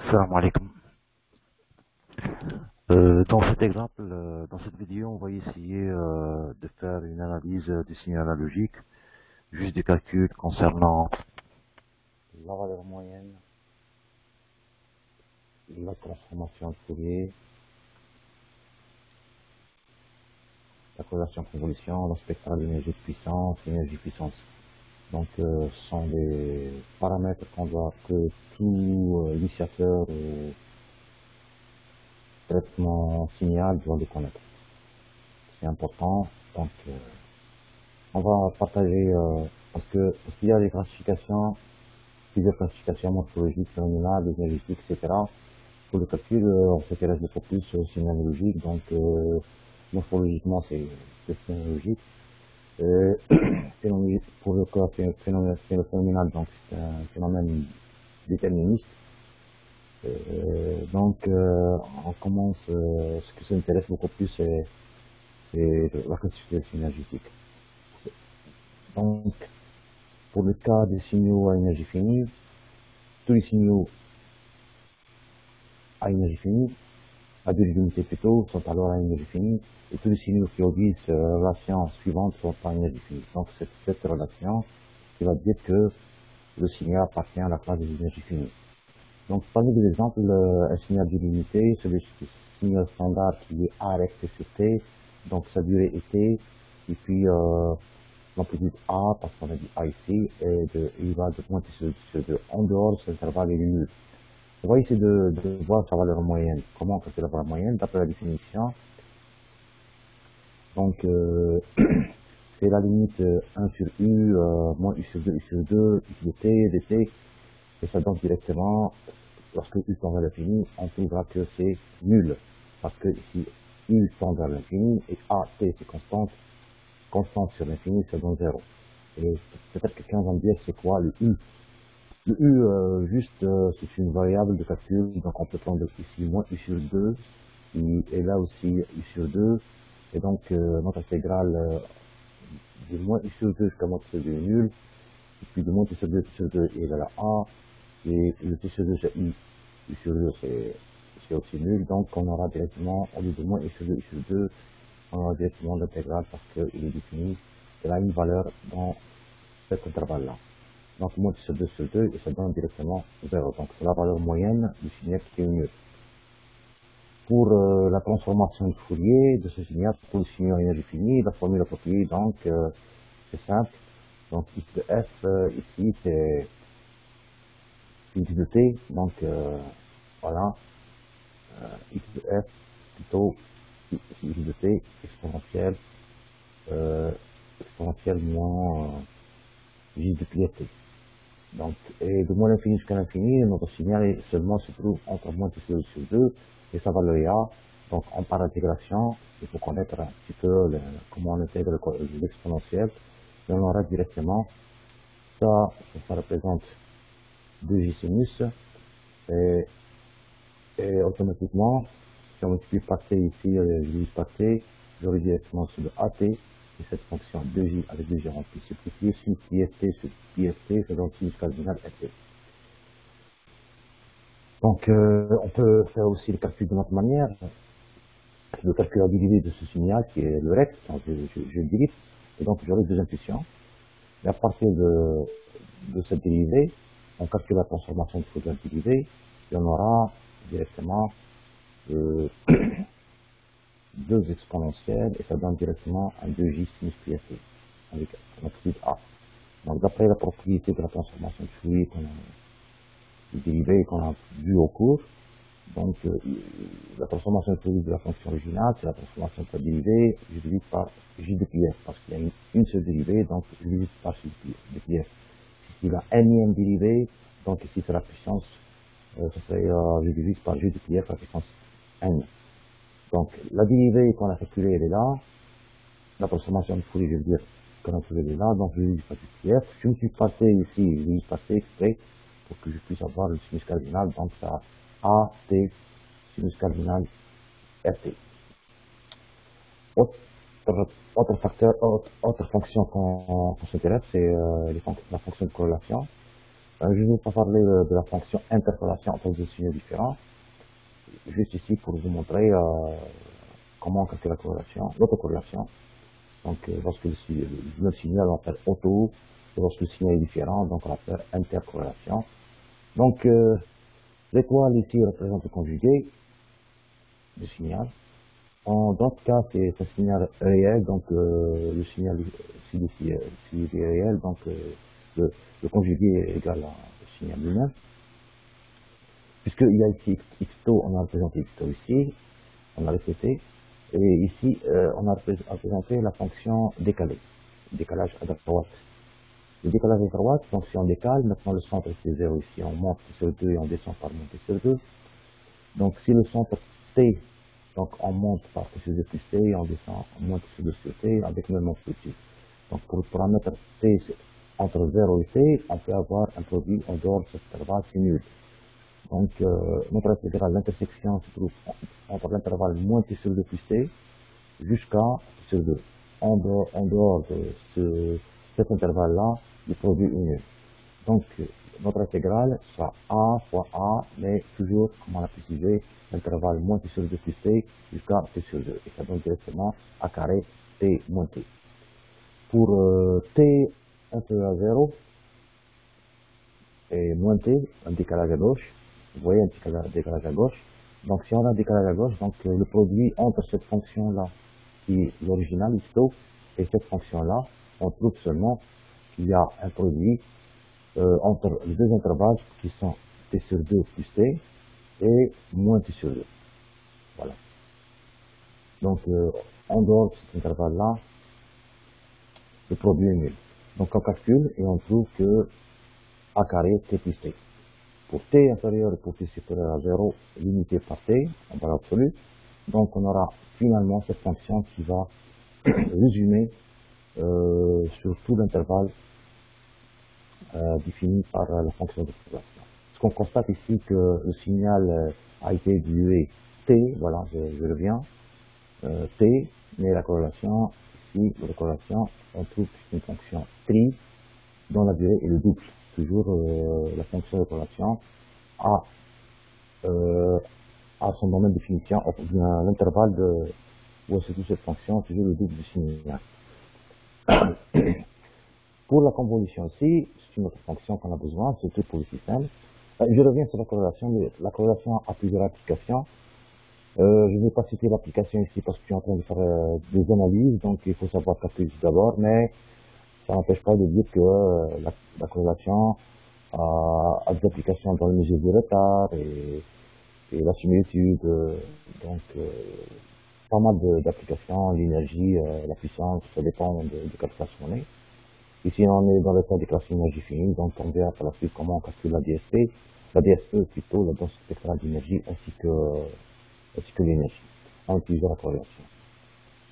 Salam alaikum. Dans cet exemple, dans cette vidéo, on va essayer de faire une analyse des signaux analogiques, juste des calculs concernant la valeur moyenne, la transformation de Fourier, la corrélation convolution, la spectrale d'énergie de puissance, énergie puissance. Donc, ce sont des paramètres que tout initiateur ou traitement signal doit les connaître. C'est important. Donc, on va partager, parce qu'il y a des classifications, plusieurs classifications morphologiques, phénoménales, énergétiques, etc. Pour le calcul, on s'intéresse beaucoup plus aux signalogiques, donc morphologiquement c'est signalogique. Pour le cas phénoménal, donc c'est un phénomène déterministe. On commence, ce qui nous intéresse beaucoup plus, c'est la classification énergétique. Donc, pour le cas des signaux à énergie finie, tous les signaux à énergie finie, à durée limitée plutôt, sont alors à énergie finie, et tous les signaux qui obéissent la relation suivante sont à énergie finie. Donc, c'est cette relation qui va dire que le signal appartient à la classe des énergies finies. Donc, parmi les exemples, un signal durée limitée, c'est le signal standard qui est A recte sur T, donc sa durée est T, et puis l'amplitude A, parce qu'on a dit A ici, il va de pointer sur 2. En dehors, cet intervalle est nul. On va essayer de voir sa valeur moyenne. Comment on fait la valeur moyenne? D'après la définition, donc c'est la limite 1 sur U, moins U sur 2, U sur 2, U de T, dt, et ça donne directement, lorsque U tend vers l'infini, on trouvera que c'est nul, parce que ici U tend vers l'infini, et A, T c'est constante sur l'infini, ça donne 0. Et peut-être que quelqu'un va me dire c'est quoi le U? Le U, c'est une variable de calcul, donc on peut prendre ici moins U sur 2, et là aussi U sur 2, et donc notre intégrale de moins U sur 2 jusqu'à moins U sur 2 est nulle, et puis de moins U sur 2 est égal à A, et le T sur 2 c'est U sur 2 c'est aussi nul, donc on aura directement, au lieu de moins U sur 2, on aura directement l'intégrale parce qu'il est défini, elle a une valeur dans cet intervalle-là. Donc moins sur 2 sur 2 et ça donne directement 0. Donc c'est la valeur moyenne du signal qui est nul. Pour la transformation de Fourier de ce signal pour le signal à énergie finie, la formule appropriée, donc c'est simple. Donc x de f ici c'est x de t, donc voilà, x de f plutôt x de t exponentielle moins j de pi t. Donc, et de moins l'infini jusqu'à l'infini, notre signal seulement se trouve entre moins sur 2 et sa valeur est A. Donc, en par intégration, il faut connaître un petit peu comment on intègre l'exponentiel. Et on aura directement ça représente 2j sinus. Et automatiquement, si on multiplie par t ici, je divise par t, j'aurai directement sur le AT, et cette fonction 2j avec 2j rempli simplifié, sin pi ft sur pi ft, c'est donc sinus cardinal ft. Donc, on peut faire aussi le calcul de notre manière, le calcul à dérivé de ce signal qui est le rect, donc je le dérive, et donc j'aurai deux intuitions. Et à partir de cette dérivée, on calcule la transformation de Fourier dérivée, et on aura directement deux exponentielles, et ça donne directement un 2j sinus pi ft, avec l'amplitude A. Donc, d'après la propriété de la transformation de Fourier dérivée qu'on a vu au cours, donc la transformation de Fourier de la fonction originale, c'est la transformation de la dérivée, je divise par j de pi f, parce qu'il y a une seule dérivée, donc je divise par j de pi f. Ici, la nème dérivée, donc ici c'est la puissance, ce serait, je divise par j de pi f à la puissance n. Donc, la dérivée qu'on a calculée, elle est là. La transformation de Fourier, je veux dire, qu'on a calculée, elle est là. Donc, je divise par j de pi f. Je me suis passé ici, je divise par t exprès, pour que je puisse avoir le sinus cardinal. Donc, ça a t sinus cardinal ft. Autre fonction qu'on s'intéresse, c'est la fonction de corrélation. Je ne vais pas parler de la fonction intercorrélation entre deux signaux différents, juste ici pour vous montrer comment calculer la corrélation, l'autocorrélation. Donc, lorsque le signal, on appelle auto, et lorsque le signal est différent, donc on appelle intercorrélation. Donc, l'étoile ici représente le conjugué du signal. Dans ce cas, c'est un signal réel, donc le signal, s'il est réel, donc le conjugué est égal au signal lui-même. Puisqu'il y a ici xto, on a représenté xto ici, on a répété, et ici, on a représenté la fonction décalée, décalage à droite. Le décalage à droite, donc si on décale, maintenant le centre c'est 0 ici, on monte sur 2 et on descend par monter sur 2. Donc si le centre t, donc on monte par t sur 2 plus t, et on descend, on monte sur 2 sur t avec le même amplitude. Donc pour le paramètre t entre 0 et t, on peut avoir un produit en dehors de cet intervalle, c'est nul. Donc notre intégrale, l'intersection se trouve entre l'intervalle moins t sur 2 plus t jusqu'à t sur 2. En dehors de cet intervalle-là, le produit est nul. Donc, notre intégrale sera a fois a, mais toujours, comme on l'a précisé, l'intervalle moins t sur 2 plus t jusqu'à t sur 2. Et ça donne directement a carré t moins t. Pour t inférieur à 0 et moins t, un décalage à gauche, vous voyez un décalage à gauche. Donc, si on a un décalage à gauche, donc le produit entre cette fonction-là, qui est l'original, xto, et cette fonction-là, on trouve seulement qu'il y a un produit entre les deux intervalles qui sont t sur 2 plus t et moins t sur 2. Voilà. Donc, en dehors de cet intervalle-là, le produit est nul. Donc, on calcule et on trouve que a carré t plus t. Pour t inférieur et pour t supérieur à 0, limité par t, en valeur absolue. Donc, on aura finalement cette fonction qui va résumer sur tout l'intervalle défini par la fonction de corrélation. Ce qu'on constate ici que le signal a été dilué t, voilà, je reviens, t, mais la corrélation, ici, la corrélation, on trouve une fonction tri dont la durée est le double. Toujours la fonction de corrélation a son domaine de définition, l'intervalle où se trouve cette fonction, toujours le double du signal. Pour la convolution aussi, c'est une autre fonction qu'on a besoin, surtout pour le système. Je reviens sur la corrélation. La corrélation a plusieurs applications. Je ne vais pas citer l'application ici parce que je suis en train de faire des analyses, donc il faut savoir calculer d'abord, mais ça n'empêche pas de dire que la corrélation a des applications dans le mesure du retard et la similitude, donc pas mal d'applications, l'énergie, la puissance, ça dépend de quelle classe on est. Ici, on est dans le cas des classes énergie finie, donc on verra par la suite comment on calcule la DSE plutôt, la densité spectrale d'énergie, ainsi que l'énergie, en utilisant la corrélation.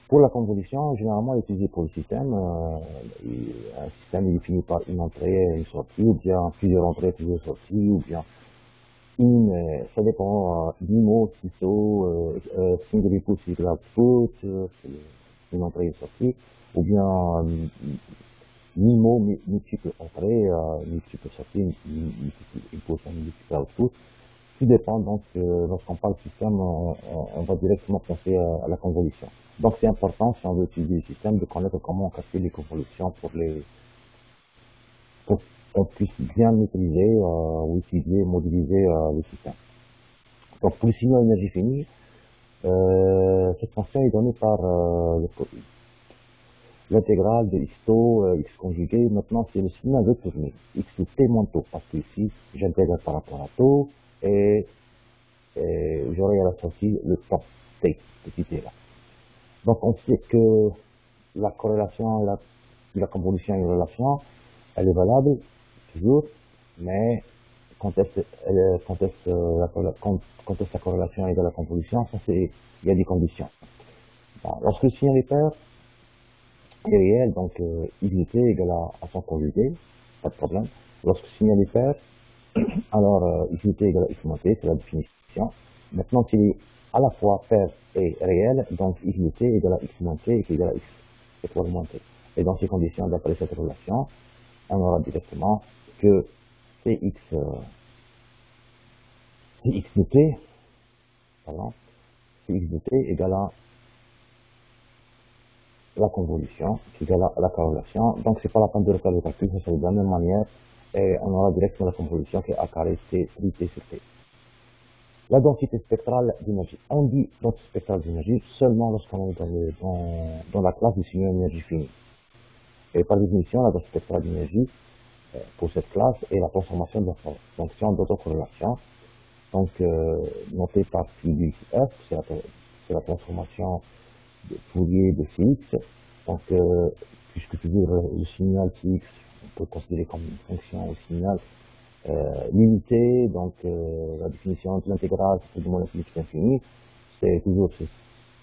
Pour la convolution, généralement utilisée pour le système, un système est défini par une entrée et une sortie, ou bien plusieurs entrées, plusieurs sorties, ou bien ça dépend, MIMO, CISO, single input, single output, une entrée et une sortie, ou bien MIMO, multiple entrée, multiple sortie, multiple input, multiple output. Tout dépend, donc, lorsqu'on parle de système, on va directement penser à la convolution. Donc, c'est important, si on veut utiliser le système, de connaître comment on calcule les convolutions pour qu'on puisse bien maîtriser ou étudier, modéliser le système. Donc, pour le signal énergie finie, cette fonction est donnée par l'intégrale de xto, x conjugué. Maintenant, c'est le signal retourné, x de t moins taux, parce que ici, j'intègre par rapport à taux, et j'aurai à la sortie le temps t, petit t là. Donc, on sait que la corrélation, la convolution et la relation, elle est valable, toujours, mais quand est-ce la corrélation est égale à la convolution, ça c'est, il y a des conditions. Bon, lorsque le signal est pair, est réel, donc YT égale à son conjugué, pas de problème. Lorsque le signal est pair, alors YT égale à X moins T, c'est la définition. Maintenant, s'il est à la fois pair et réel, donc YT égale à X moins T et égale à X étoile moins T. Et dans ces conditions, d'après cette relation, on aura directement que Cx de t, pardon, Cx de t égale à la convolution, qui égale à la corrélation. Donc, c'est pas la peine de refaire le calcul, ça se fait de la même manière, et on aura directement la convolution qui est a carré t, tri t sur t. La densité spectrale d'énergie. On dit densité spectrale d'énergie seulement lorsqu'on est dans la classe du signaux énergie finie. Et par définition, la densité spectrale d'énergie pour cette classe est la transformation de la fonction d'autocorrélation. Donc, notée par phi f, c'est la transformation de Fourier de Cx. Donc, puisque toujours le signal Cx, on peut considérer comme une fonction au signal limité, donc la définition de l'intégrale, c'est du moins l'infinité infini, c'est toujours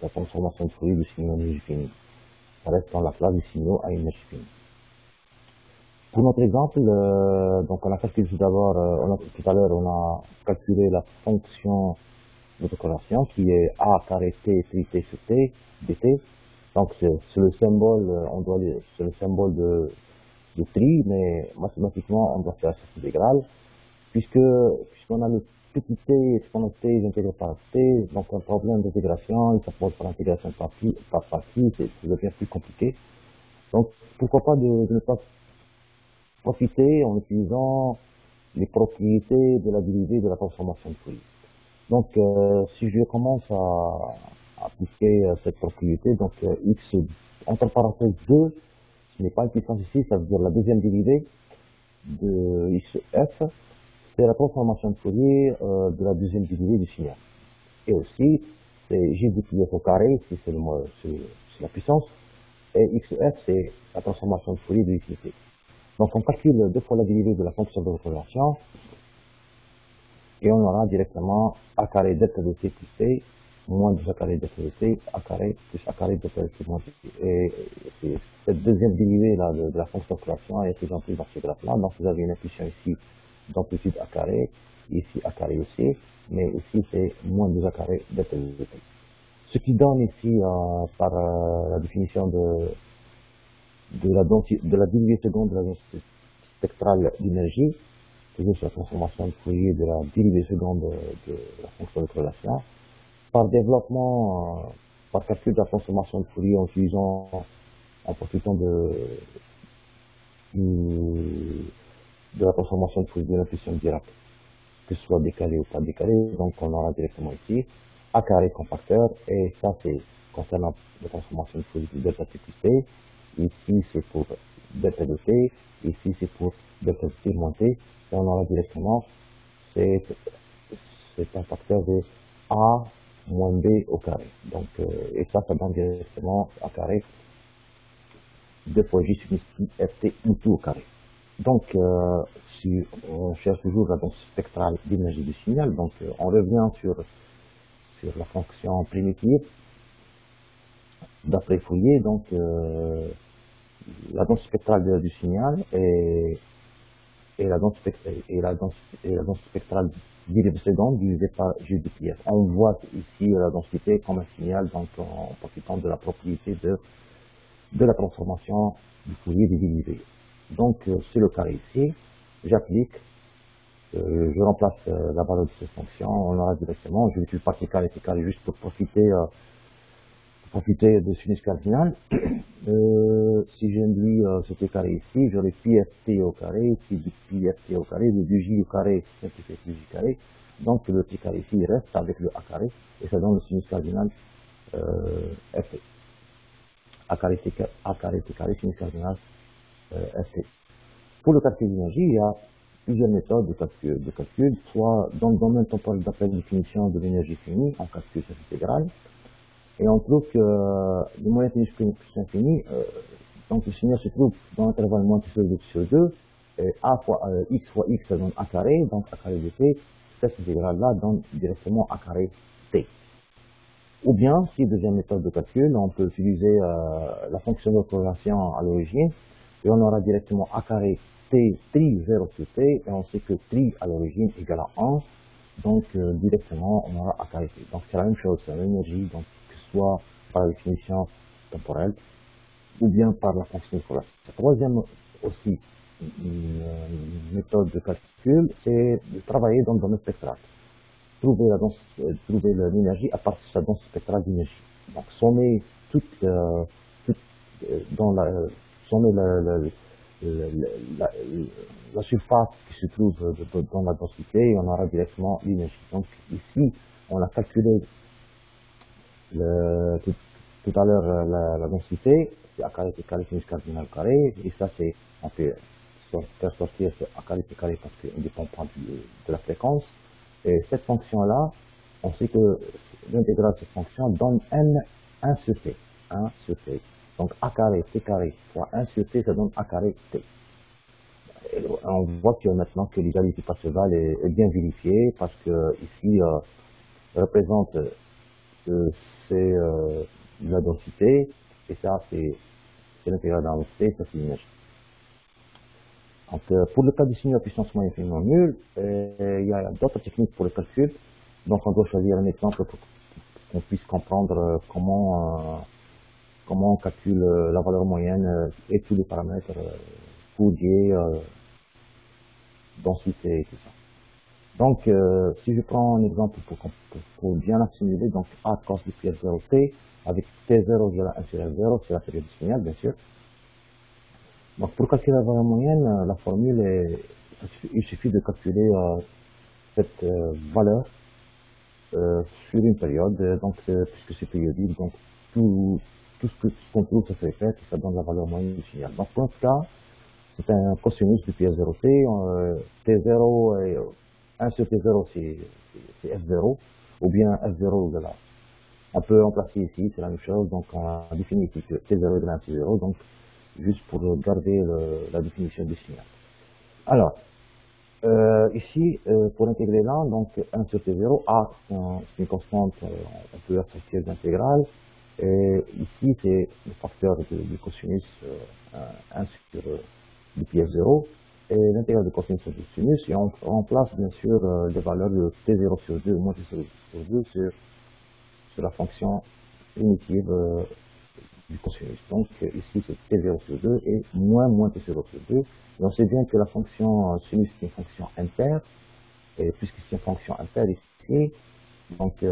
la transformation de Fourier du signal à énergie finie. Ça reste dans la classe du signaux à énergie finie. Pour notre exemple, donc on a calculé tout d'abord, tout à l'heure, on a calculé la fonction d'autocorrélation qui est a carré t tri t sur t dt. Donc c'est le symbole, c'est le symbole de tri, mais mathématiquement on doit faire cette intégrale puisqu'on a le petit t exponent t intégré par t, donc un problème d'intégration, il s'appelle par intégration par partie, ça devient plus compliqué. Donc pourquoi pas de ne pas profiter en utilisant les propriétés de la dérivée de la transformation de Fourier. Donc, si je commence à appliquer cette propriété, donc x entre parenthèses 2, ce n'est pas une puissance ici, ça veut dire la deuxième dérivée de xf, c'est la transformation de Fourier de la deuxième dérivée du signal. Et aussi, c'est g de pi f au carré, ici c'est la puissance, et xf c'est la transformation de Fourier de xt. Donc on calcule deux fois la dérivée de la fonction de corrélation et on aura directement a carré delta de t plus t moins 2 a carré delta de t a carré plus a carré delta de t moins t. Et cette deuxième dérivée là de la fonction de corrélation est représentée dans ce graphe là. Donc vous avez une impulsion ici d'amplitude a carré, ici a carré aussi, mais ici c'est moins 2 a carré delta de t. Ce qui donne ici par la définition de la dérivée seconde de la densité spectrale d'énergie, toujours sur la transformation de Fourier de la dérivée seconde de la fonction de corrélation, par développement, par calcul de la transformation de Fourier en profitant de la transformation de Fourier de l'intuition directe, que ce soit décalé ou pas décalé, donc on aura directement ici a carré compacteur, et ça c'est concernant la transformation de Fourier de delta t plus t. Ici, c'est pour delta de t. Ici, c'est pour delta de t moins t. Et on aura directement, c'est un facteur de a moins b au carré. Donc, et ça donne directement a carré 2 fois j sur pi ft ou tout au carré. Donc, si on cherche toujours la densité spectrale d'énergie du signal, donc on revient sur la fonction primitive d'après Fourier. Donc, la densité spectrale du signal et la densité spectrale dérivée seconde divisée par G de pi f. On voit ici la densité comme un signal, donc en profitant de la propriété de la transformation du Fourier des dérivés. Donc c'est le carré ici, j'applique, je remplace la valeur de cette fonction, on aura directement, je vais utiliser partie carré et carré juste pour profiter de sinus cardinal. Si j'induis cet carré ici, j'aurai pi ft au carré, ici du pi ft au carré, le 2j au carré simplifié plus j carré. Donc le petit carré ici reste avec le a carré, et ça donne le sinus cardinal ft. A carré t carré, sinus cardinal ft. Pour le calcul d'énergie, il y a plusieurs méthodes de calcul, soit dans le domaine temporel d'après la définition de l'énergie finie, on calcule cette intégrale. Et on trouve que le moyen finit plus infini, donc le signal se trouve dans l'intervalle moins t sur 2, a fois x fois x ça donne a carré, donc a carré de t, cette intégrale-là donne directement a carré t. Ou bien, si deuxième méthode de calcul, on peut utiliser la fonction de corrélation à l'origine, et on aura directement a carré t tri 0 sur t, et on sait que tri à l'origine égale à 1, donc directement on aura a carré t. Donc c'est la même chose, c'est l'énergie, donc soit par la définition temporelle, ou bien par la fonction de corrélation. Troisième aussi méthode de calcul, c'est de travailler dans le domaine spectral. Trouver l'énergie à partir de sa densité spectrale d'énergie. Donc, sommer dans la, sommer la, la surface qui se trouve dans la densité et on aura directement l'énergie. Donc, ici, on a calculé tout à l'heure la densité, c'est A carré T carré sinus cardinal carré, et ça c'est, on fait faire sortir ce A carré T carré parce qu'on ne dépend pas de la fréquence. Et cette fonction-là, on sait que l'intégrale de cette fonction donne n 1 sur t. 1 sur t. Donc A carré T carré fois 1 sur t, ça donne A carré t. Et on voit que maintenant que l'égalité Parseval est bien vérifiée parce que ici représente c'est la densité, et ça c'est l'intégrale de la densité, ça c'est l'énergie. Donc pour le cas du signe à puissance moyenne infiniment nulle, il y a d'autres techniques pour le calcul. Donc on doit choisir un exemple pour qu'on puisse comprendre comment on calcule la valeur moyenne et tous les paramètres Fourier, densité et tout ça. Donc, si je prends un exemple pour bien assimiler, donc A cos du pi F0 t, avec T0 égale à 1 sur F0, c'est la période du signal, bien sûr. Donc, pour calculer la valeur moyenne, la formule est, il suffit de calculer cette valeur sur une période, donc puisque c'est périodique, donc tout ce qu'on trouve, ça se répète, et ça donne la valeur moyenne du signal. Donc, dans ce cas, c'est un cosinus du pi F0 t, T0 et 1 sur T0 c'est F0, ou bien F0 de là. On peut remplacer ici, c'est la même chose, donc on a défini ici que T0 est de 1 sur 0, donc juste pour garder la définition du signal. Alors, ici, pour intégrer là, donc 1 sur T0, A c'est une constante, on peut associer l'intégrale, et ici c'est le facteur du cosinus 1 sur du pi F0, et l'intégrale de cosinus du sinus, et on remplace bien sûr les valeurs de T0 sur 2 moins T0 sur 2 sur la fonction primitive du cosinus. Donc ici c'est T0 sur 2 et moins T0 sur 2. Et on sait bien que la fonction sinus est une fonction impaire, et puisque c'est une fonction impaire ici, donc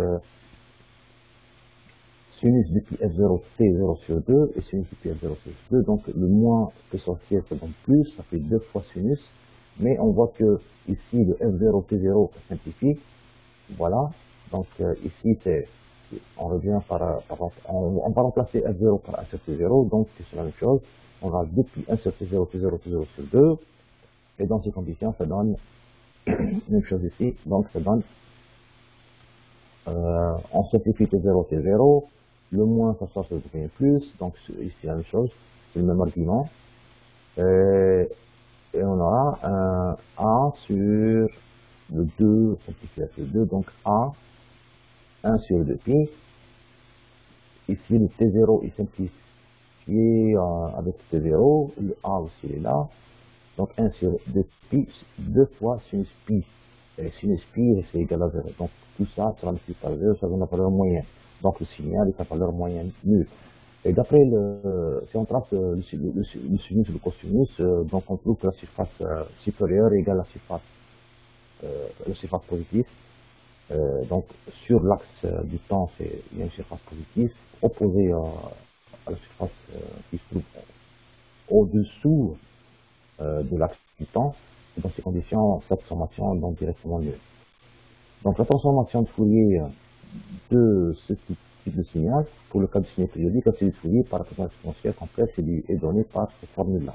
sinus du pi F0 T0 sur 2 et sinus du pi F0 sur 2, donc le moins peut sortir, ça donne plus, ça fait 2 fois sinus, mais on voit que ici le F0 T0 simplifie, voilà, donc ici on revient on va remplacer F0 par 1 sur T0, donc c'est la même chose, on va depuis 1 sur T0, T0, T0 sur 2, et dans ces conditions ça donne même chose ici, donc ça donne on simplifie T0, T0, le moins ça sort, ça devient plus, donc ici la même chose, c'est le même argument, et on aura un A sur le 2, simplifié avec le 2, donc A, 1 sur le 2 pi, ici le T0 est simplifié avec T0, le A aussi est là, donc 1 sur 2 pi, 2 fois sinus pi, et sinus pi c'est égal à 0, donc tout ça sera multiplié par 0, ça donne la valeur moyenne, donc le signal est à valeur moyenne nulle. Et d'après si on trace le sinus et le cosinus, donc on trouve que la surface supérieure est égale à la surface positive. Donc sur l'axe du temps, il y a une surface positive opposée à la surface qui se trouve au-dessous de l'axe du temps. Et dans ces conditions, cette transformation donne directement nulle. Donc la transformation de Fourier de ce type de signal, pour le cas du signal périodique, la série de Fourier par la transformation exponentielle complexe est donnée par cette formule-là.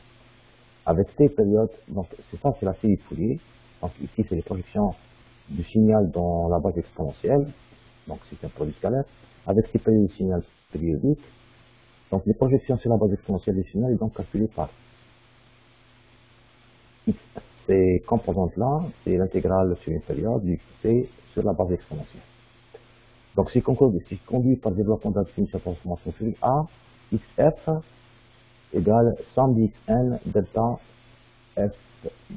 Avec ces périodes, donc c'est ça, c'est la série de Fourier. Donc ici, c'est les projections du signal dans la base exponentielle, donc c'est un produit scalaire, avec ces périodes de signal périodique. Donc les projections sur la base exponentielle du signal est donc calculées par x. Ces composantes-là, c'est l'intégrale sur une période du t sur la base exponentielle. Donc si conduit par développement de la définition de la transformation Fourier A, xf égale 100 dxn delta f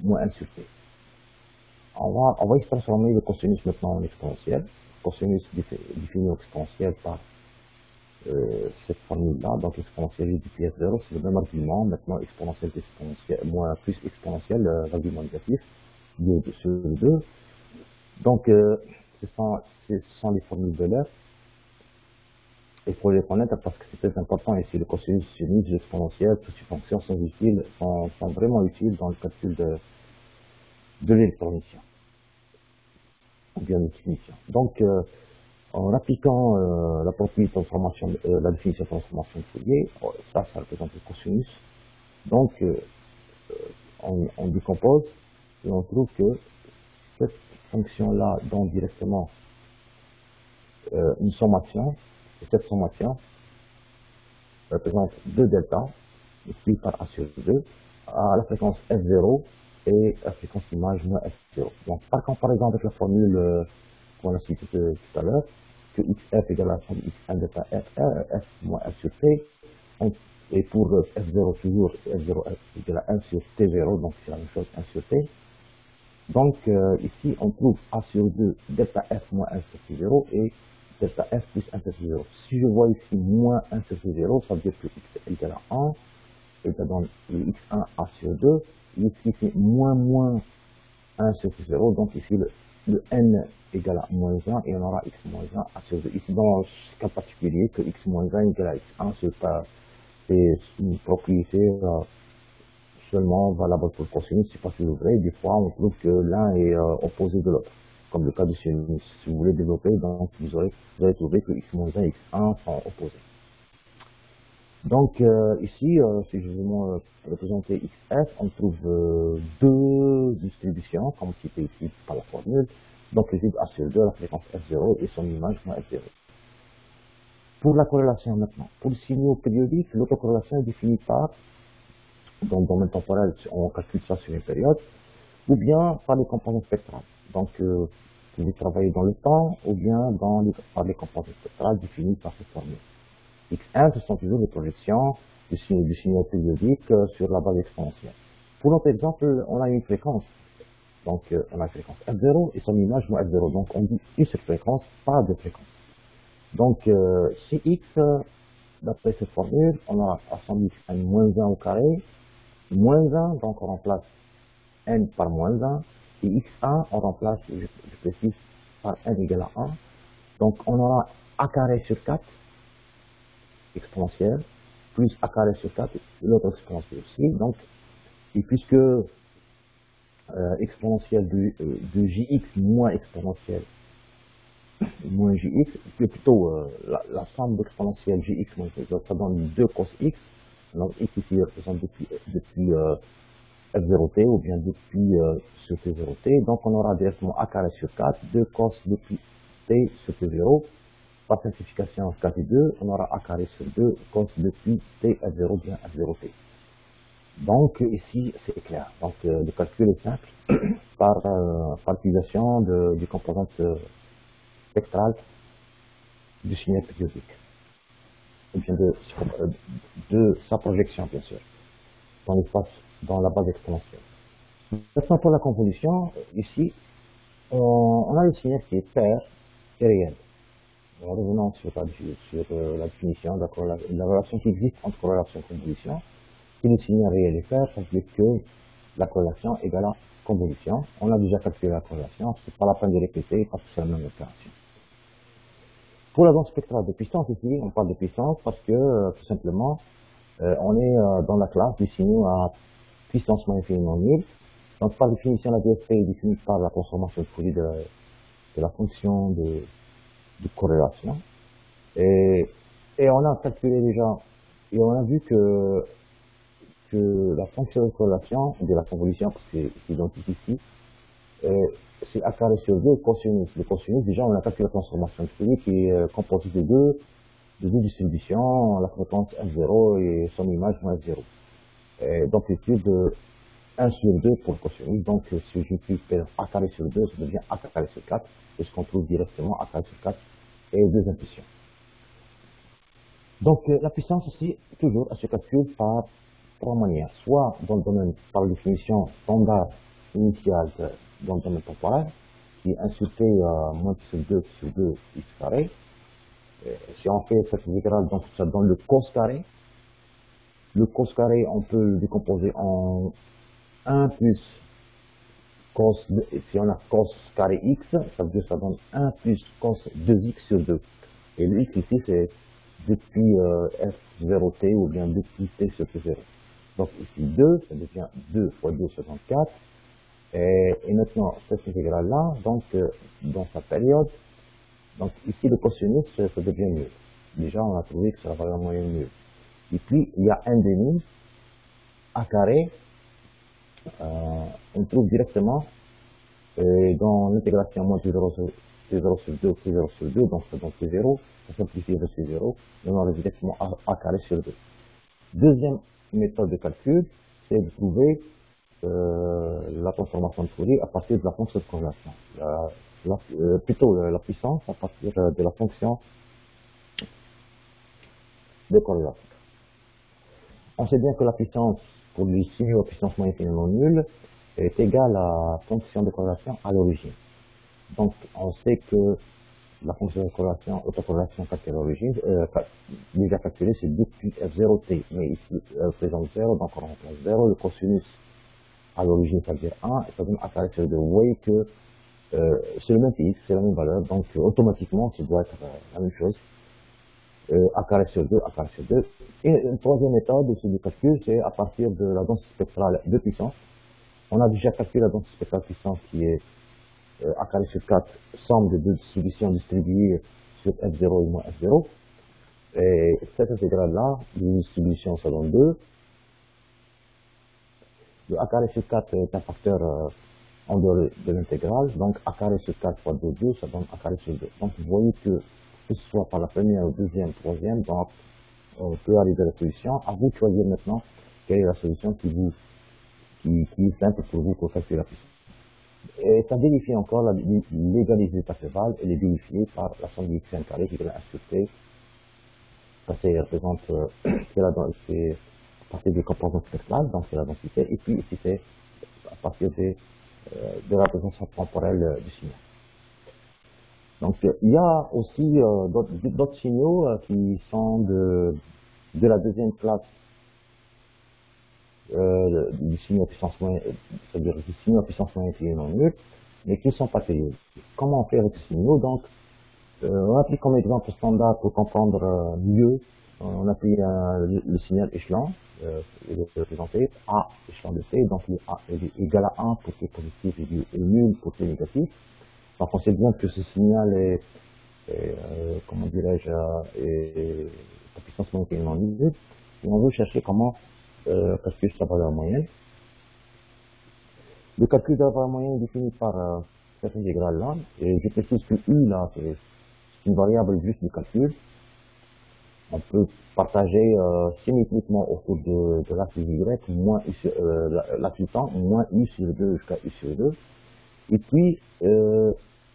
moins 1 sur t. On va transformer le cosinus maintenant en exponentiel. Cosinus défini en exponentiel par cette formule-là, donc exponentielle depuis f0, c'est le même argument, maintenant exponentielle exponentielle, moins plus exponentielle, l'argument négatif, lié sur le 2. Donc, ce sont les formules de l'air. Il faut les connaître parce que c'est très important ici. Le cosinus, sinus, l'exponentielle, toutes ces fonctions sont vraiment utiles dans le calcul de l'électronicien, ou bien du technicien. Donc, en appliquant la propriété de transformation, la définition de transformation de Fourier, ça représente le cosinus. Donc, on décompose et on trouve que cette fonction-là donne directement une sommation, et cette sommation représente 2 delta, multiplié par A sur 2, à la fréquence F0 et la fréquence image moins F0. Donc, par comparaison avec la formule qu'on a citée tout à l'heure, que xf égale à la formule x1 delta f moins f sur t, et pour f0 toujours, f0 égale à 1 sur t0, donc c'est la même chose, 1 sur t. Donc, ici, on trouve A sur 2 delta f moins 1 sur t0 et delta f plus 1 sur t0. Si je vois ici moins 1 sur t0, ça veut dire que x égale à 1, et ça donne le x1 A sur 2, et ici c'est moins 1 sur t0, donc ici le n égale à moins 1, et on aura x moins 1 A sur 2. Ici, dans ce cas particulier, que x moins 1 égale à x1, c'est une propriété seulement valable pour le cosinus, c'est pas toujours vrai. Des fois, on trouve que l'un est opposé de l'autre, comme le cas du sinus. Si vous voulez développer, donc vous allez trouver que x-1 et x1 sont opposés. Donc ici, si je veux représenter xf, on trouve deux distributions, comme cité ici par la formule. Donc les A sur 2 à la fréquence f0 et son image moins f0. Pour la corrélation maintenant, pour le signaux périodique, l'autocorrélation est définie par, dans le domaine temporel, on calcule ça sur une période, ou bien par les composants spectrales. Donc, vous pouvez travailler dans le temps, ou bien par les composants spectrales définis par cette formule. X1, ce sont toujours les projections du signal périodique sur la base exponentielle. Pour notre exemple, on a une fréquence. Donc, on a une fréquence F0 et son image moins F0. Donc, on dit une seule fréquence, pas deux fréquences. Donc, chez X, d'après cette formule, on a à son X n moins 1 au carré, moins 1, donc on remplace n par moins 1, et x1, on remplace, je précise, par n égale à 1. Donc on aura a carré sur 4, exponentielle, plus a carré sur 4, l'autre exponentielle aussi. Donc, et puisque exponentielle de jx moins exponentielle moins jx, c'est plutôt la somme d'exponentielle jx moins jx, ça donne 2 cos x. Donc x ici représente depuis f0t ou bien depuis sur t0t. Donc on aura directement a carré sur 4, 2 cos depuis t sur t0. Par simplification 4 et 2, on aura a carré sur 2 cos depuis t f0 bien f0t. Donc ici c'est clair. Donc le calcul est simple par l'utilisation des composantes spectrales du signal périodique. Ou bien de sa projection bien sûr, dans la base exponentielle. Maintenant pour la convolution, ici, on a le signal qui est pair et réel. En revenant sur la définition, la relation qui existe entre corrélation et convolution, si le signal réel est pair, ça veut dire que la corrélation égale à convolution. On a déjà calculé la corrélation, c'est pas la peine de répéter parce que c'est la même opération. Pour la bande spectrale de puissance, ici, on parle de puissance parce que, tout simplement, on est dans la classe des signaux à puissance moins infiniment nulle. Donc, par définition, la DSP est définie par la transformation de Fourier de la fonction de corrélation. Et on a calculé déjà, et on a vu que la fonction de corrélation, de la convolution, parce que c'est identique ici, c'est a carré sur 2 cosinus. Le cosinus, déjà, on a calculé la transformation de Fourier qui est composée de deux distributions, la fréquence f0 et son image moins f0. Et donc, l'étude de 1 sur 2 pour le cosinus. Donc, si j'utilise a carré sur 2, ça devient a carré sur 4, et ce qu'on trouve directement a carré sur 4 et deux impulsions. Donc, la puissance aussi, toujours, elle se calcule par trois manières. Soit dans le domaine, par définition standard initiale dans le domaine temporel, qui est 1 sur t moins sur 2 x carré. Si on fait cette intégrale, donc ça donne le cos carré. Le cos carré, on peut le décomposer en 1 plus cos, si on a cos carré x, ça veut dire que ça donne 1 plus cos 2x sur 2. Et le x ici, c'est depuis f0t ou bien depuis t sur t0. Donc ici 2, ça devient 2 fois 2, ça donne 4. Et maintenant, cette intégrale-là, donc dans sa période, donc ici le cosinus, ça devient nul. Déjà, on a trouvé que c'est la valeur moyenne nulle. Et puis, il y a un demi a carré, on trouve directement dans l'intégration moins T0 sur T0 sur 2 ou T0 sur 2, donc ça donne T0, ça simplifie le T0, et on a directement a carré sur 2. Deuxième méthode de calcul, c'est de trouver la transformation de Fourier à partir de la fonction de corrélation. Plutôt la puissance à partir de la fonction de corrélation. On sait bien que la puissance pour les signaux à puissance moyenne finalement nulle est égale à la fonction de corrélation à l'origine. Donc on sait que la fonction de corrélation, autocorrélation calculée à l'origine, déjà calculée, c'est depuis f0t, mais ici elle représente 0, donc on remplace 0, le cosinus à l'origine ça veut dire 1, et ça donne a carré sur 2. Vous voyez que c'est le même x, c'est la même valeur, donc automatiquement ça doit être la même chose. A carré sur 2, A carré sur 2. Et une troisième méthode de calcul, c'est à partir de la densité spectrale de puissance. On a déjà calculé la densité spectrale de puissance qui est A carré sur 4, somme des deux distributions distribuées sur F0 et moins F0. Et cette intégrale-là, les distributions, ça donne 2. Le A carré sur 4 est un facteur en dehors de l'intégrale, donc A carré sur 4 fois 2, 2, ça donne A carré sur 2. Donc vous voyez que ce soit par la première, deuxième, troisième, donc on peut arriver à la solution. À vous de choisir maintenant quelle est la solution qui est simple pour vous pour calculer la puissance. Et ça vérifie encore l'égalité intervalle, elle est vérifiée par la somme du xn carré qui est la 1 sur t. Ça représente, c'est à partir des composantes spectrales, donc c'est la densité, et puis ici c'est à partir de la représentation temporelle du signal. Donc il y a aussi d'autres signaux qui sont de la deuxième classe du signal à puissance moyenne, c'est-à-dire du signal à puissance moyenne qui est non nul, mais qui ne sont pas payés. Comment on fait avec ces signaux? Donc on a pris comme exemple standard pour comprendre mieux, on a pris le signal échelon, il est représenté A échelon de T, donc le A est égal à 1 pour T positif et nul pour T négatif. Donc on sait bien que ce signal est comment dirais-je, la puissance moyenne qui est non nulle, et on veut chercher comment calculer sa valeur moyenne. Le calcul de la valeur moyenne est défini par cette intégrale-là, et je précise que U là, c'est une variable juste du calcul. On peut partager symétriquement autour de l'axe Y, moins U sur l'axe du temps, moins U sur 2 jusqu'à U sur 2. Et puis,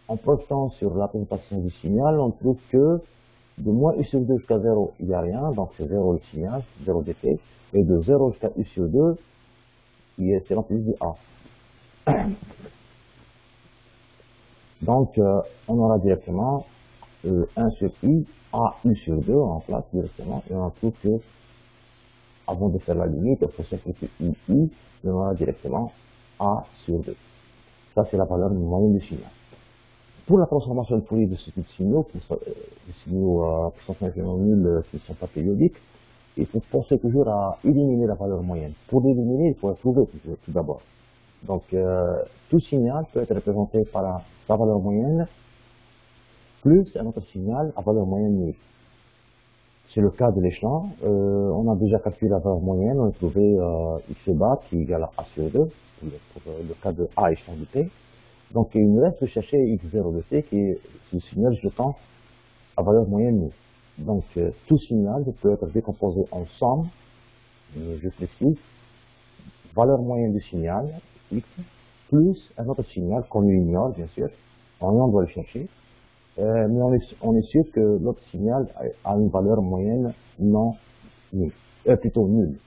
en projetant sur la représentation du signal, on trouve que de moins U sur 2 jusqu'à 0, il n'y a rien, donc c'est 0 le signal, 0 dt, et de 0 jusqu'à U sur 2, c'est l'amplitude du A. Donc, on aura directement 1 sur U, A U sur 2, on remplace directement, et on trouve que, avant de faire la limite, il faut simplifier U, et on aura directement A sur 2. Ça, c'est la valeur moyenne du signal. Pour la transformation de Fourier de ce type de signaux, des signaux à puissance moyenne nulle qui ne sont pas périodiques, il faut penser toujours à éliminer la valeur moyenne. Pour l'éliminer, il faut la trouver tout d'abord. Donc, tout signal peut être représenté par sa valeur moyenne plus un autre signal à valeur moyenne nulle. C'est le cas de l'échelon. On a déjà calculé la valeur moyenne, on a trouvé x bas qui est égal à A sur 2, pour le cas de A échelon de t. Donc il nous reste de chercher x0 de t qui est le signal jetant à valeur moyenne nulle. Donc tout signal peut être décomposé en somme, je précise, valeur moyenne du signal, x, plus un autre signal qu'on ignore bien sûr, on doit le chercher. Mais on est sûr que l'autre signal a une valeur moyenne non nulle, plutôt nulle.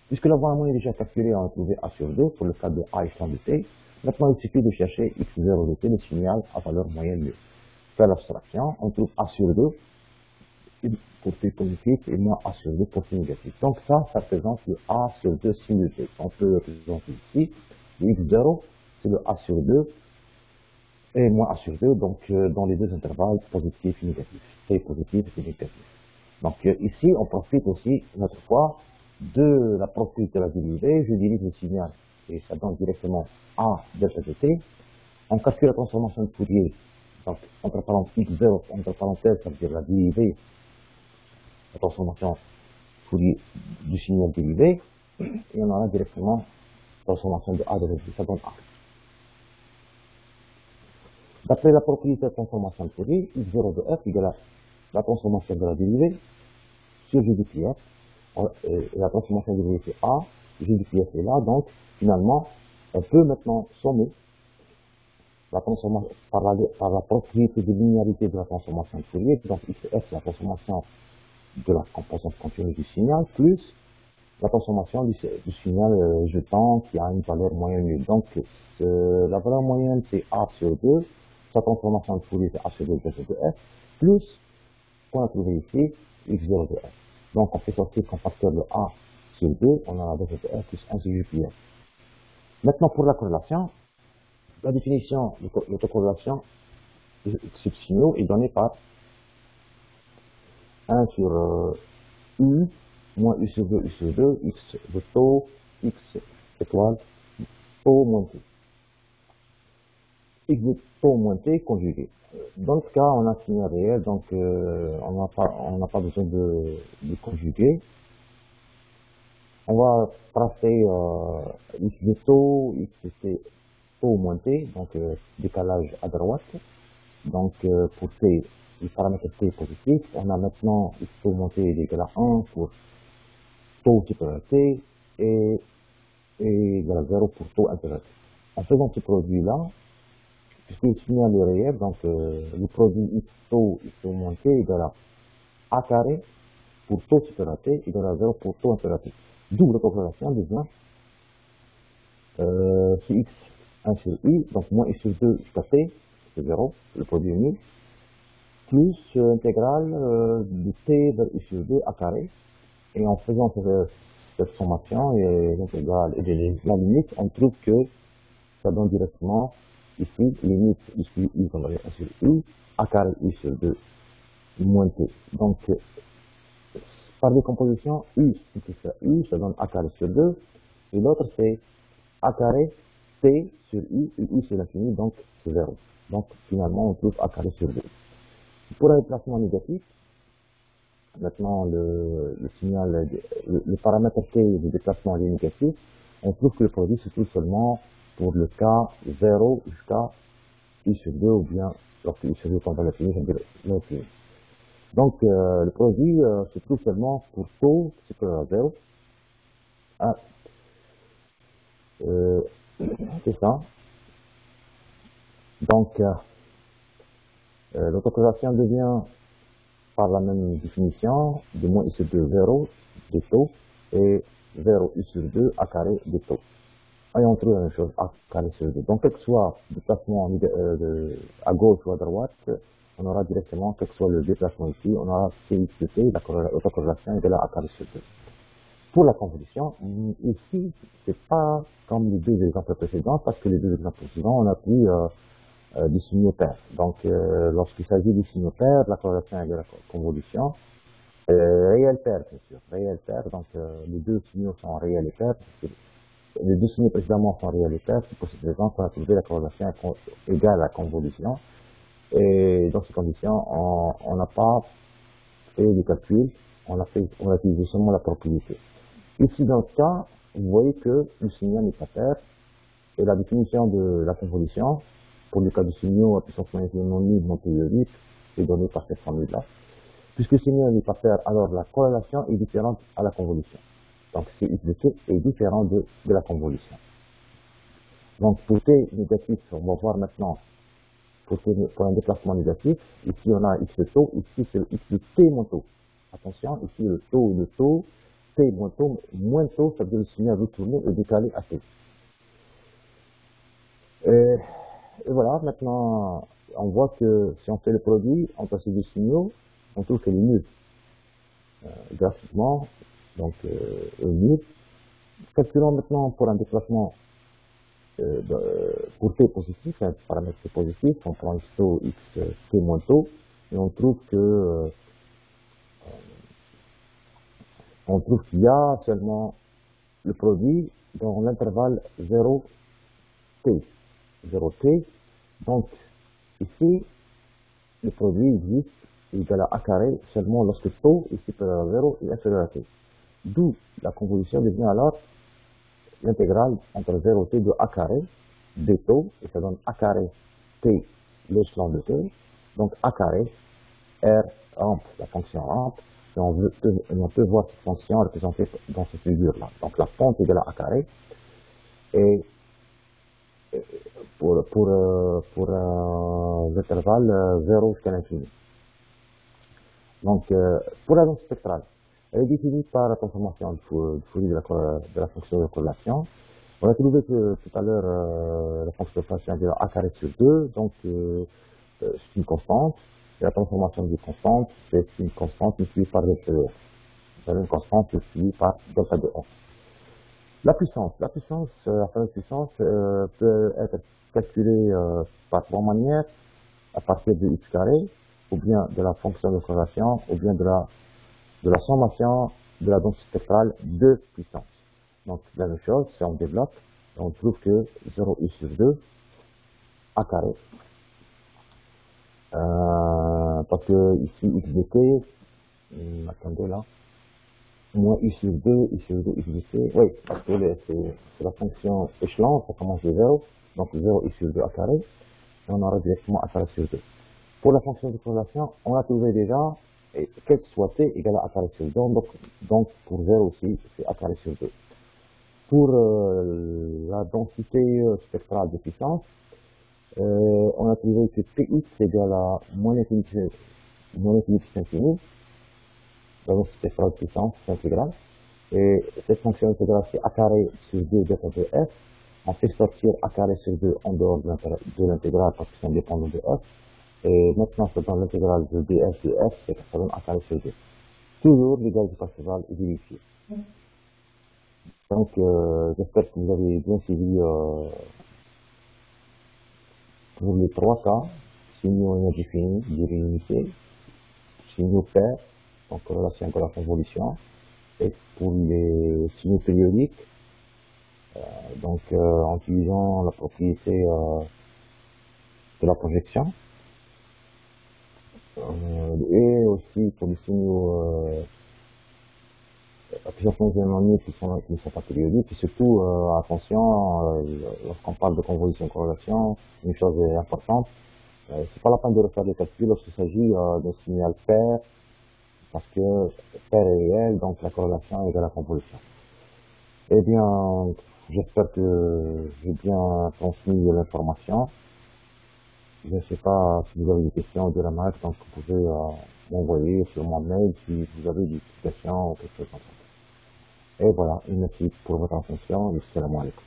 Puisque la valeur moyenne est déjà calculée, on a trouvé A sur 2 pour le cas de A échelon de t. Maintenant, il suffit de chercher x0 de t, le signal à valeur moyenne nulle. faire l'abstraction, on trouve A sur 2 pour T positif et moins A sur 2 pour T négatif. Donc ça représente le A sur 2 simulé. On peut le représenter ici. Le X0, c'est le A sur 2 et moins A sur 2, donc dans les deux intervalles positif et négatif. T positif et T négatif. Donc ici, on profite aussi, une autre fois, de la propriété de la dérivée. Je dirige le signal et ça donne directement A delta de T. On calcule la transformation de Fourier. Donc, entre parenthèses, X0, entre parenthèses, ça veut dire la dérivée, la transformation Fourier du signal dérivé. Et on aura directement la transformation de A delta de T, ça donne A. D'après la propriété de la transformation de Fourier, X0 de F égale à la transformation de la dérivée sur G du phi F. La transformation de dérivée c'est A, G du phi F est là, donc finalement, on peut maintenant sommer la transformation par la propriété de linéarité de la transformation de Fourier, donc XF c'est la transformation de la composante continue du signal, plus la transformation du signal jetant qui a une valeur moyenne nulle. Donc la valeur moyenne c'est A sur 2, sa transformation de Fourier c'est A sur 2 de F, plus ce qu'on a trouvé ici, X0 de F. Donc on fait sortir comme facteur de A sur 2, on a la de F plus 1 sur G pi F. Maintenant pour la corrélation, la définition de l'autocorrélation de signaux est donnée par 1 sur U moins U sur 2, X de taux, X étoile, taux moins T. X de taux moins T conjugué. Dans ce cas, on a un signal réel, donc on n'a pas besoin de conjuguer. On va tracer X de taux, X c'est taux moins T, donc décalage à droite. Donc pour T, le paramètre T positif, on a maintenant X taux moins T est égal à 1 pour taux supérieur à T et égal à 0 pour taux inférieur à T. En faisant ce produit-là, puisque le signal est réel, donc le produit X taux moins T est égal à A carré pour taux supérieur à T égal à 0 pour taux inférieur à T. D'où l'autocorrélation devient X 1 sur U, donc moins U sur 2 jusqu'à T, c'est 0, le produit est nul, plus intégrale de T vers U sur 2 A carré. Et en faisant cette sommation et l'intégrale et la limite, on trouve que ça donne directement ici, limite ici, U comme 1 sur U, A carré U sur 2 moins T. Donc, par décomposition, U simplifie à U, ça donne A carré sur 2, et l'autre c'est A carré T sur U, et U c'est l'infini, donc c'est 0. Donc, finalement, on trouve A carré sur 2. Pour un déplacement négatif, maintenant le signal, le paramètre T de déplacement est négatif, on trouve que le produit se trouve seulement pour le cas 0 jusqu'à U sur 2, ou bien lorsque U sur 2 tend vers l'infini, c'est-à-dire l'infini. Donc le produit se trouve seulement pour taux supérieur à 0. Ah, c'est ça. Donc l'autocorrélation devient par la même définition de moins U sur 2 0 de taux et 0 U sur 2 A carré de taux. Et on trouve la même chose, A carré sur 2. Donc quel que soit le déplacement à gauche ou à droite, on aura directement, quel que soit le déplacement ici, on aura Cx de T, l'autocorrélation est de la A carré sur 2. Pour la convolution, ici, c'est pas comme les deux exemples précédents, parce que les deux exemples précédents, on a pris des signaux pairs. Donc, lorsqu'il s'agit des signaux pairs, la corrélation est de la convolution. Réel pair, bien sûr. Réel pair, donc les deux signaux sont réels et pairs. Les deux signaux précédemment sont réels et pairs. C'est pour cette raison qu'on a trouvé la corrélation égale à la convolution. Et dans ces conditions, on n'a pas fait de calcul, on a utilisé seulement la propriété. Ici, dans ce cas, vous voyez que le signal n'est pas pair. Et la définition de la convolution, pour le cas du signaux à puissance moyenne non nulle non périodique, est donnée par cette formule-là. Puisque le signal n'est pas pair, alors la corrélation est différente à la convolution. Donc, C X de T est différent de la convolution. Donc, pour T négatif, on va voir maintenant, pour un déplacement négatif, ici on a X de taux, ici c'est le X de T moins taux. Attention, ici le taux, T moins taux, ça veut dire le signal retourné et décalé à T. Et voilà, maintenant, on voit que si on fait le produit entre ces deux signaux, on trouve qu'elle est nulle. Graphiquement, donc nulle. Calculons maintenant pour un déplacement pour t positif, un paramètre t positif, on prend x tau, x t moins tau, et on trouve qu'il y a seulement le produit dans l'intervalle 0t. 0t. Donc, ici, le produit existe égal à a carré seulement lorsque tau est supérieur à 0 et inférieur à t. D'où la convolution devient alors l'intégrale entre 0t de a carré d tau, et ça donne a carré t, l'échelon de t, donc a carré r rampe, la fonction rampe, et on peut voir cette fonction représentée dans cette figure-là. Donc la pente égale à a carré, et pour l'intervalle 0 jusqu'à l'infini. Donc, pour la densité spectrale, elle est définie par la transformation de Fourier de la fonction de corrélation. On a trouvé que tout à l'heure, la fonction de corrélation est a carré sur 2, donc c'est une constante. Et la transformation de constante, c'est une constante multipliée par delta de f. C'est une constante multipliée par delta de f. La puissance, la fameuse puissance peut être calculée par trois manières, à partir de x carré, ou bien de la fonction de corrélation, ou bien de la sommation de la densité spectrale de puissance. Donc, la même chose, si on développe, on trouve que 0i sur 2, a carré, parce que ici, x de t, attendez là, moins i sur 2, x de t, oui, parce que c'est la fonction échelon, ça commence de 0, donc 0i sur 2 a carré, et on aura directement a carré sur 2. Pour la fonction de corrélation, on a trouvé déjà, quel que soit t égale à a carré sur 2, donc pour 0 aussi, c'est a carré sur 2. Pour la densité spectrale de puissance, on a trouvé que px égale à moins l'infinité infini, la densité spectrale de puissance, c'est intégrale, et cette fonction intégrale, c'est a carré sur 2 delta de f. On fait sortir a carré sur 2 en dehors de l'intégrale parce que c'est indépendant de f. Et maintenant, c'est dans l'intégrale de df de f, c'est que ça donne a carré sur 2. Toujours l'égal du Parseval est vérifié. Donc, j'espère que vous avez bien suivi pour les trois cas, signaux énergie finie, durée limitée, signaux paires, donc corrélation avec la convolution, et pour les signaux périodiques, donc en utilisant la propriété de la projection, et aussi pour les signaux applications généralement qui ne sont pas périodiques, et surtout attention, lorsqu'on parle de convolution corrélation, une chose est importante, c'est pas la peine de refaire les calculs lorsqu'il s'agit d'un signal pair, parce que pair est réel, donc la corrélation est égale à la convolution. Eh bien, j'espère que j'ai bien transmis l'information. Je ne sais pas si vous avez des questions ou des remarques, donc vous pouvez m'envoyer sur mon mail si vous avez des questions ou quelque chose comme ça. Et voilà, et merci pour votre attention et salam alaikum.